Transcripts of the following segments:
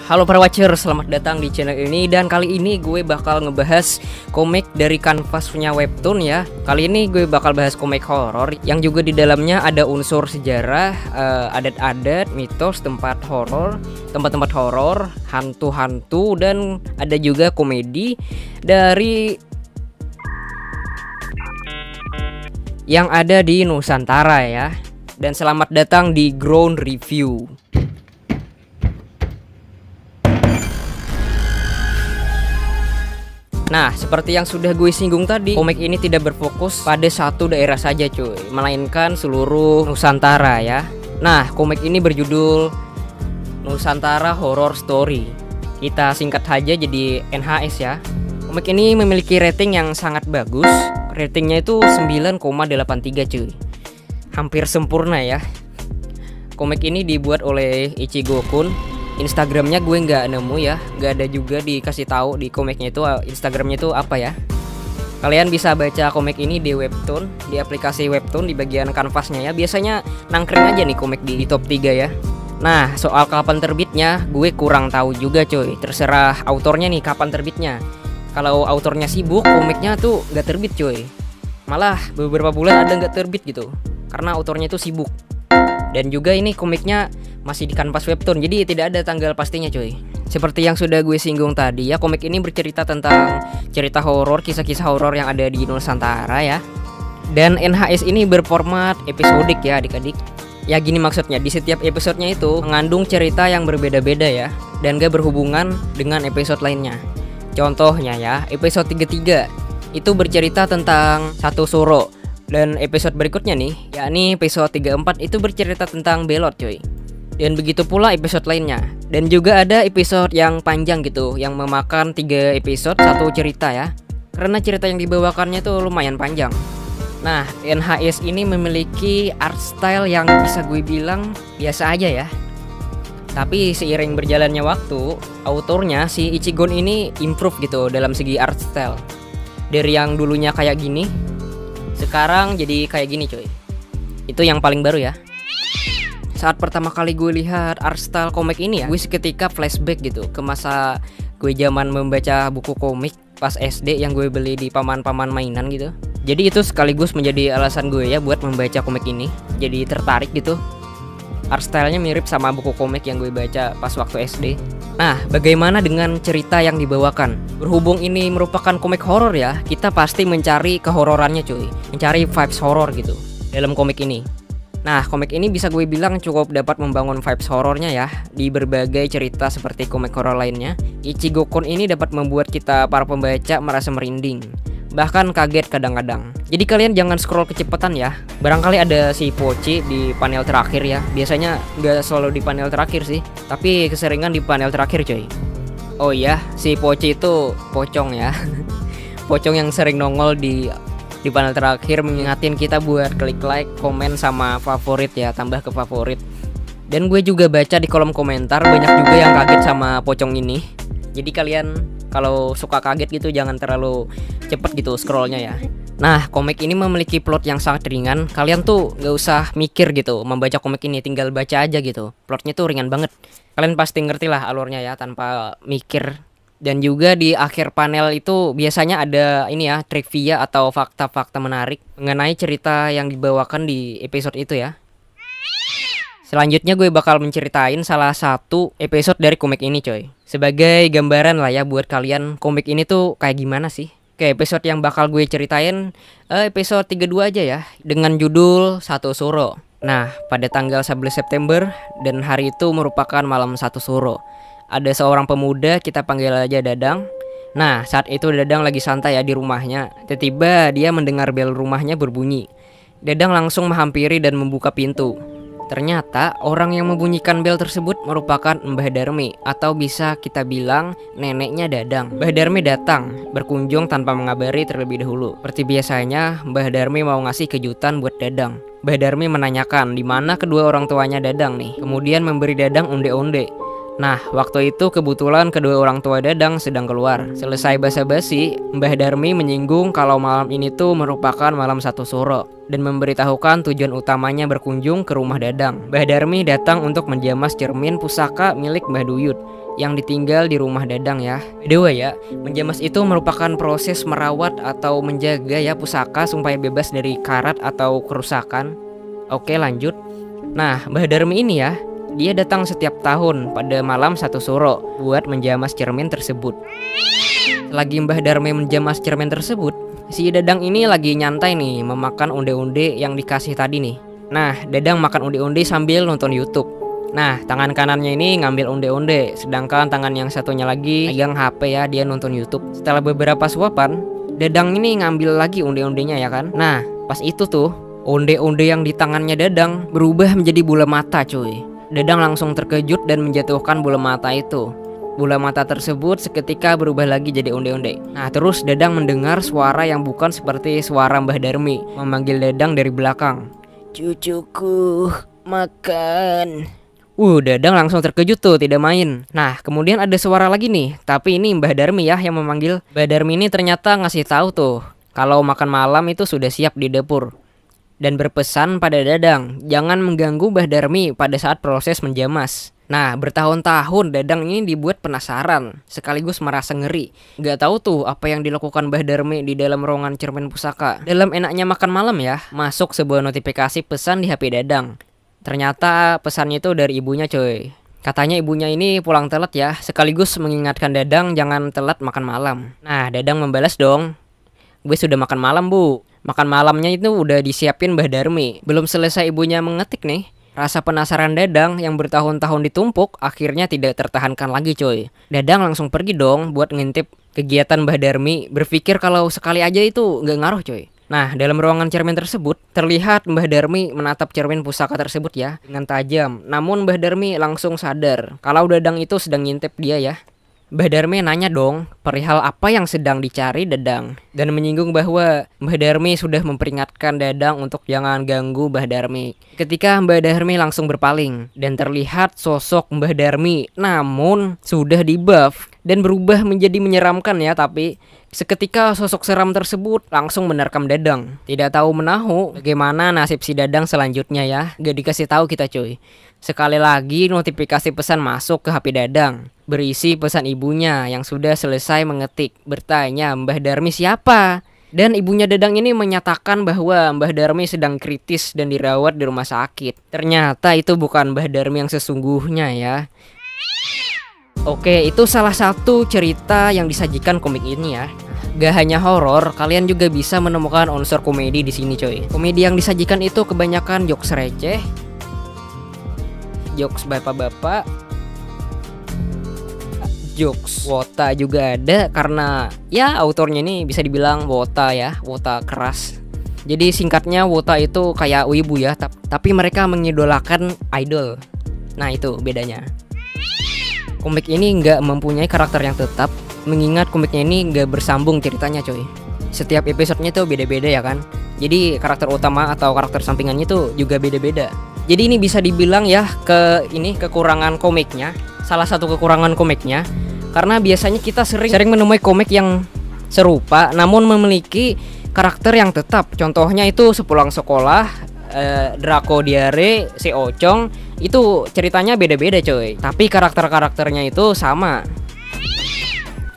Halo para watcher, selamat datang di channel ini. Dan kali ini gue bakal ngebahas komik dari kanvas punya webtoon ya. Kali ini gue bakal bahas komik horor yang juga di dalamnya ada unsur sejarah, adat-adat, mitos, tempat-tempat horor, hantu-hantu, dan ada juga komedi dari yang ada di Nusantara ya. Dan selamat datang di Ground Review. Nah, seperti yang sudah gue singgung tadi, komik ini tidak berfokus pada satu daerah saja cuy, melainkan seluruh Nusantara ya. Nah, komik ini berjudul Nusantara Horror Story. Kita singkat saja jadi NHS ya. Komik ini memiliki rating yang sangat bagus. Ratingnya itu 9,83 cuy. Hampir sempurna ya. Komik ini dibuat oleh Ichigo Kun. Instagramnya gue nggak nemu ya, nggak ada juga dikasih tahu di komiknya itu Instagramnya itu apa ya. Kalian bisa baca komik ini di webtoon, di aplikasi webtoon di bagian kanvasnya ya. Biasanya nangkring aja nih komik di top 3 ya. Nah, soal kapan terbitnya gue kurang tahu juga coy. Terserah autornya nih kapan terbitnya. Kalau autornya sibuk, komiknya tuh nggak terbit coy. Malah beberapa bulan ada nggak terbit gitu, karena autornya itu sibuk. Dan juga ini komiknya masih di kanvas webtoon, jadi tidak ada tanggal pastinya cuy. Seperti yang sudah gue singgung tadi ya, komik ini bercerita tentang cerita horor, kisah-kisah horor yang ada di Nusantara ya. Dan NHS ini berformat episodik ya adik-adik. Ya gini maksudnya, di setiap episodenya itu mengandung cerita yang berbeda-beda ya, dan gak berhubungan dengan episode lainnya. Contohnya ya, episode 33 itu bercerita tentang satu Suro. Dan episode berikutnya nih, yakni episode 34 itu bercerita tentang Belot cuy. Dan begitu pula episode lainnya. Dan juga ada episode yang panjang gitu, yang memakan 3 episode satu cerita ya. Karena cerita yang dibawakannya tuh lumayan panjang. Nah, NHS ini memiliki art style yang bisa gue bilang biasa aja ya. Tapi seiring berjalannya waktu, autornya si Ichigon ini improve gitu dalam segi art style. Dari yang dulunya kayak gini, sekarang jadi kayak gini coy. Itu yang paling baru ya. Saat pertama kali gue lihat art style komik ini ya, gue seketika flashback gitu ke masa gue zaman membaca buku komik pas SD yang gue beli di paman-paman mainan gitu. Jadi itu sekaligus menjadi alasan gue ya buat membaca komik ini. Jadi tertarik gitu. Art stylenya mirip sama buku komik yang gue baca pas waktu SD. Nah, bagaimana dengan cerita yang dibawakan? Berhubung ini merupakan komik horor ya, kita pasti mencari kehororannya cuy, mencari vibes horor gitu dalam komik ini. Nah, komik ini bisa gue bilang cukup dapat membangun vibes horornya ya di berbagai cerita seperti komik horor lainnya. Ichigo Kun ini dapat membuat kita para pembaca merasa merinding, bahkan kaget kadang-kadang. Jadi kalian jangan scroll kecepatan ya. Barangkali ada si Pochi di panel terakhir ya. Biasanya nggak selalu di panel terakhir sih, tapi keseringan di panel terakhir coy. Oh iya, si Pochi itu pocong ya. Pocong yang sering nongol di panel terakhir, mengingatin kita buat klik like, komen, sama favorit ya, tambah ke favorit. Dan gue juga baca di kolom komentar banyak juga yang kaget sama pocong ini. Jadi kalian kalau suka kaget gitu jangan terlalu cepet gitu scrollnya ya. Nah, komik ini memiliki plot yang sangat ringan. Kalian tuh gak usah mikir gitu membaca komik ini, tinggal baca aja gitu. Plotnya tuh ringan banget. Kalian pasti ngerti lah alurnya ya tanpa mikir. Dan juga di akhir panel itu biasanya ada ini ya, trivia atau fakta-fakta menarik mengenai cerita yang dibawakan di episode itu ya. Selanjutnya gue bakal menceritain salah satu episode dari komik ini coy, sebagai gambaran lah ya buat kalian komik ini tuh kayak gimana sih. Oke, episode yang bakal gue ceritain episode 32 aja ya, dengan judul Satu Suro. Nah, pada tanggal 11 September dan hari itu merupakan malam Satu Suro. Ada seorang pemuda, kita panggil aja Dadang. Nah, saat itu Dadang lagi santai ya di rumahnya. Tiba-tiba dia mendengar bel rumahnya berbunyi. Dadang langsung menghampiri dan membuka pintu. Ternyata orang yang membunyikan bel tersebut merupakan Mbah Darmi, atau bisa kita bilang neneknya Dadang. Mbah Darmi datang berkunjung tanpa mengabari terlebih dahulu. Seperti biasanya, Mbah Darmi mau ngasih kejutan buat Dadang. Mbah Darmi menanyakan di mana kedua orang tuanya Dadang nih, kemudian memberi Dadang onde-onde. Nah, waktu itu kebetulan kedua orang tua Dadang sedang keluar. Selesai basa-basi, Mbah Darmi menyinggung kalau malam ini tuh merupakan malam Satu Suro dan memberitahukan tujuan utamanya berkunjung ke rumah Dadang. Mbah Darmi datang untuk menjamas cermin pusaka milik Mbah Duyut. yang ditinggal di rumah Dadang ya. By the way ya, menjamas itu merupakan proses merawat atau menjaga ya pusaka supaya bebas dari karat atau kerusakan. Oke, lanjut. Nah, Mbah Darmi ini ya, dia datang setiap tahun pada malam 1 Suro buat menjamas cermin tersebut. Lagi Mbah Darmi menjamas cermin tersebut, si Dadang ini lagi nyantai nih memakan onde-onde yang dikasih tadi nih. Nah, Dadang makan onde-onde sambil nonton YouTube. Nah, tangan kanannya ini ngambil onde-onde, sedangkan tangan yang satunya lagi pegang HP ya, dia nonton YouTube. Setelah beberapa suapan, Dadang ini ngambil lagi onde-ondenya ya kan. Nah, pas itu tuh, onde-onde yang di tangannya Dadang berubah menjadi bola mata cuy. Dadang langsung terkejut dan menjatuhkan bola mata itu. Bola mata tersebut seketika berubah lagi jadi onde-onde. Nah, terus Dadang mendengar suara yang bukan seperti suara Mbah Darmi memanggil Dadang dari belakang. "Cucuku, makan." Dadang langsung terkejut tuh, tidak main. Nah, kemudian ada suara lagi nih, tapi ini Mbah Darmi ya yang memanggil. Mbah Darmi ini ternyata ngasih tahu tuh kalau makan malam itu sudah siap di dapur. Dan berpesan pada Dadang, jangan mengganggu Mbah Darmi pada saat proses menjamas. Nah, bertahun-tahun Dadang ini dibuat penasaran, sekaligus merasa ngeri. Gak tahu tuh apa yang dilakukan Mbah Darmi di dalam ruangan cermin pusaka. Dalam enaknya makan malam ya, masuk sebuah notifikasi pesan di HP Dadang. Ternyata pesannya itu dari ibunya coy. Katanya ibunya ini pulang telat ya, sekaligus mengingatkan Dadang jangan telat makan malam. Nah, Dadang membalas dong, "Gue sudah makan malam bu." Makan malamnya itu udah disiapin Mbah Darmi. Belum selesai ibunya mengetik nih, rasa penasaran Dadang yang bertahun-tahun ditumpuk akhirnya tidak tertahankan lagi coy. Dadang langsung pergi dong buat ngintip kegiatan Mbah Darmi, berpikir kalau sekali aja itu nggak ngaruh coy. Nah, dalam ruangan cermin tersebut terlihat Mbah Darmi menatap cermin pusaka tersebut ya dengan tajam. Namun Mbah Darmi langsung sadar kalau Dadang itu sedang ngintip dia ya. Mbah Darmi nanya dong perihal apa yang sedang dicari Dadang, dan menyinggung bahwa Mbah Darmi sudah memperingatkan Dadang untuk jangan ganggu Mbah Darmi. Ketika Mbah Darmi langsung berpaling dan terlihat sosok Mbah Darmi namun sudah di-buff dan berubah menjadi menyeramkan ya, tapi seketika sosok seram tersebut langsung menerkam Dadang. Tidak tahu menahu bagaimana nasib si Dadang selanjutnya ya, gak dikasih tahu kita cuy. Sekali lagi notifikasi pesan masuk ke HP Dadang, berisi pesan ibunya yang sudah selesai mengetik, bertanya Mbah Darmi siapa. Dan ibunya Dadang ini menyatakan bahwa Mbah Darmi sedang kritis dan dirawat di rumah sakit. Ternyata itu bukan Mbah Darmi yang sesungguhnya ya. Oke, itu salah satu cerita yang disajikan komik ini ya. Gak hanya horor, kalian juga bisa menemukan unsur komedi di sini coy. Komedi yang disajikan itu kebanyakan jokes receh, jokes bapak-bapak, jokes wota juga ada, karena ya autornya ini bisa dibilang wota ya, wota keras. Jadi singkatnya wota itu kayak wibu ya, tapi mereka mengidolakan idol. Nah itu bedanya. Komik ini nggak mempunyai karakter yang tetap, mengingat komiknya ini nggak bersambung ceritanya coy. Setiap episodenya tuh beda-beda ya kan. Jadi karakter utama atau karakter sampingannya tuh juga beda-beda. Jadi ini bisa dibilang ya kekurangan komiknya. Salah satu kekurangan komiknya, karena biasanya kita sering menemui komik yang serupa namun memiliki karakter yang tetap. Contohnya itu Sepulang Sekolah, Draco Diare, Si Ocong, itu ceritanya beda-beda coy, tapi karakter-karakternya itu sama.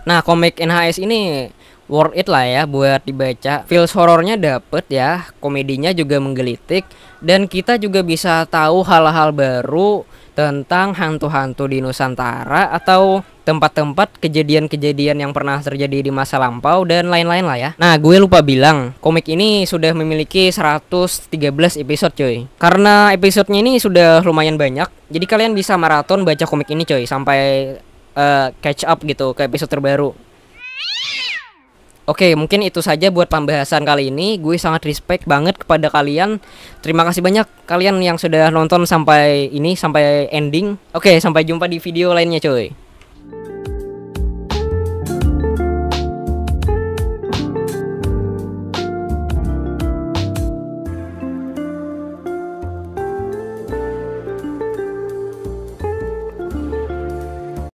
Nah, komik NHS ini worth it lah ya buat dibaca. Feels horornya dapet ya, komedinya juga menggelitik, dan kita juga bisa tahu hal-hal baru tentang hantu-hantu di Nusantara atau tempat-tempat kejadian-kejadian yang pernah terjadi di masa lampau dan lain-lain lah ya. Nah, gue lupa bilang, komik ini sudah memiliki 113 episode coy. Karena episodenya ini sudah lumayan banyak, jadi kalian bisa maraton baca komik ini coy sampai catch up gitu ke episode terbaru. Oke, mungkin itu saja buat pembahasan kali ini. Gue sangat respect banget kepada kalian. Terima kasih banyak kalian yang sudah nonton sampai ending. Oke, sampai jumpa di video lainnya coy.